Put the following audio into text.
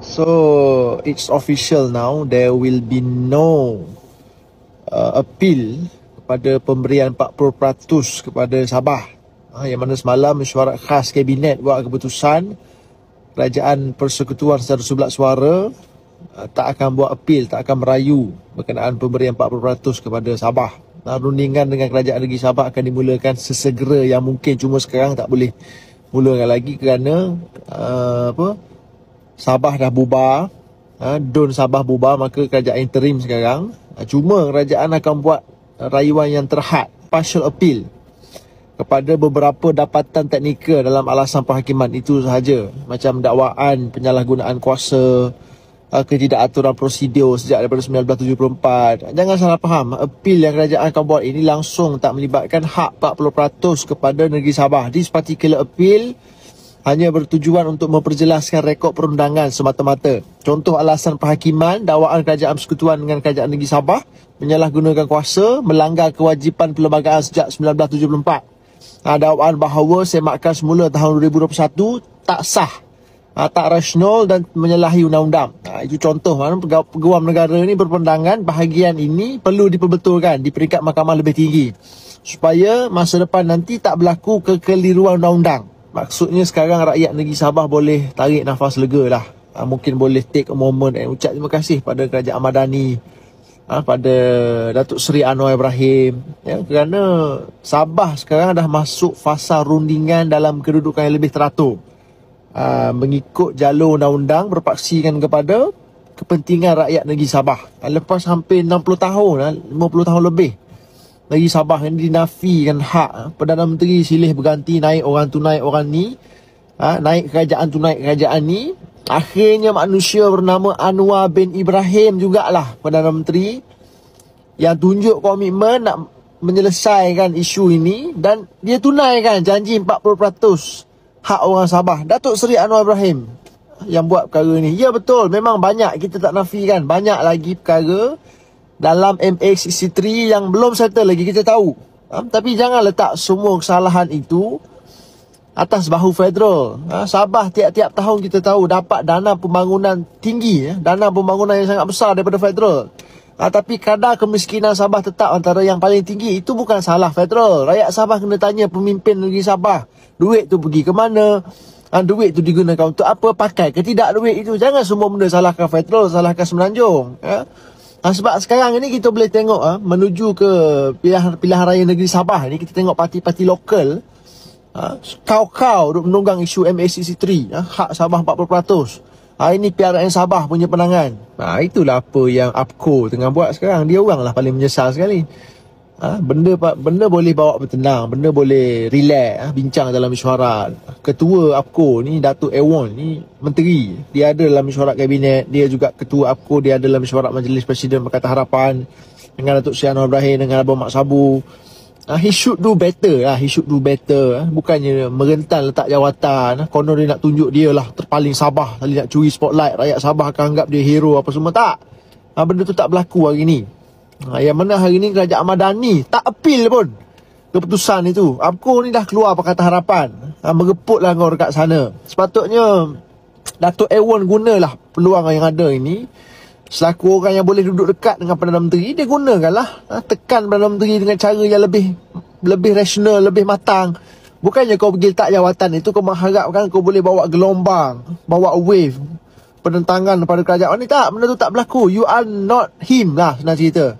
So it's official now, there will be no appeal kepada pemberian 40% kepada Sabah. Yang mana semalam mesyuarat khas kabinet buat keputusan Kerajaan Persekutuan secara 11 suara tak akan buat appeal, tak akan merayu berkenaan pemberian 40% kepada Sabah. Rundingan dengan Kerajaan Negeri Sabah akan dimulakan sesegera yang mungkin, cuma sekarang tak boleh mulakan lagi kerana Sabah dah bubar, Dun Sabah bubar, maka kerajaan interim sekarang. Cuma kerajaan akan buat rayuan yang terhad, partial appeal kepada beberapa dapatan teknikal dalam alasan penghakiman itu sahaja, macam dakwaan penyalahgunaan kuasa, ketidakaturan prosedur sejak daripada 1974. Jangan salah faham, appeal yang kerajaan akan buat ini langsung tak melibatkan hak 40% kepada negeri Sabah. This particular appeal hanya bertujuan untuk memperjelaskan rekod perundangan semata-mata. Contoh alasan penghakiman, dakwaan Kerajaan Persekutuan dengan Kerajaan Negeri Sabah menyalahgunakan kuasa, melanggar kewajipan perlembagaan sejak 1974. Dakwaan bahawa semakan semula tahun 2021 tak sah, tak rasional dan menyalahi undang-undang. Itu contoh mana peguam negara ni berpandangan bahagian ini perlu diperbetulkan di peringkat mahkamah lebih tinggi supaya masa depan nanti tak berlaku kekeliruan undang-undang. Maksudnya sekarang rakyat negeri Sabah boleh tarik nafas lega lah. Mungkin boleh take a moment and ucap terima kasih pada Kerajaan Madani, pada Datuk Seri Anwar Ibrahim, kerana Sabah sekarang dah masuk fasa rundingan dalam kedudukan yang lebih teratur, mengikut jalur undang-undang, berpaksikan kepada kepentingan rakyat negeri Sabah. Lepas hampir 60 tahun, 50 tahun lebih, negeri Sabah ini dinafikan hak. Perdana Menteri silih berganti, naik orang tu naik orang ni, naik kerajaan tu naik kerajaan ni. Akhirnya manusia bernama Anwar bin Ibrahim jugalah Perdana Menteri yang tunjuk komitmen nak menyelesaikan isu ini, dan dia tunaikan janji 40% hak orang Sabah. Datuk Seri Anwar Ibrahim yang buat perkara ni. Ya betul, memang banyak, kita tak nafikan, banyak lagi perkara dalam MA63 yang belum settle lagi, kita tahu. Tapi jangan letak semua kesalahan itu atas bahu federal. Sabah tiap-tiap tahun kita tahu dapat dana pembangunan tinggi, dana pembangunan yang sangat besar daripada federal. Tapi kadar kemiskinan Sabah tetap antara yang paling tinggi. Itu bukan salah federal. Rakyat Sabah kena tanya pemimpin negeri Sabah, duit tu pergi ke mana? Duit tu digunakan untuk apa? Pakai ke tidak duit itu? Jangan semua benda salahkan federal, salahkan Semenanjung. Sebab sekarang ni kita boleh tengok menuju ke pilihan raya negeri Sabah ni, kita tengok parti-parti lokal kau-kau duk menunggang isu MA63, hak Sabah 40%. Ini PRN Sabah punya penangan. Itulah apa yang APCO tengah buat sekarang. Dia orang lah paling menyesal sekali. Benda boleh bawa bertenang, benda boleh relax, bincang dalam mesyuarat. Ketua APCO ni, Datuk Ewon ni menteri, dia ada dalam mesyuarat kabinet. Dia juga ketua APCO, dia ada dalam mesyuarat Majlis Presiden Pakatan Harapan dengan Datuk Seri Anwar Ibrahim, dengan Abang Mak Sabu. He should do better lah. He should do better. Bukannya merentan letak jawatan, konon dia nak tunjuk dia lah terpaling Sabah, tadi nak curi spotlight, rakyat Sabah akan anggap dia hero apa semua. Tak, benda tu tak berlaku hari ni. Yang mana hari ni Kerajaan Madani tak appeal pun keputusan itu. APCO ni dah keluar Pakatan Harapan, mereputlah kau dekat sana. Sepatutnya Datuk Ewon gunalah peluang yang ada ini. Selaku orang yang boleh duduk dekat dengan Perdana Menteri, dia gunakanlah, tekan Perdana Menteri dengan cara yang lebih rasional, lebih matang. Bukannya kau pergi letak jawatan itu, kau mengharapkan kau boleh bawa gelombang, bawa wave penentangan pada kerajaan ni. Tak, benda tu tak berlaku. You are not him lah, senang cerita.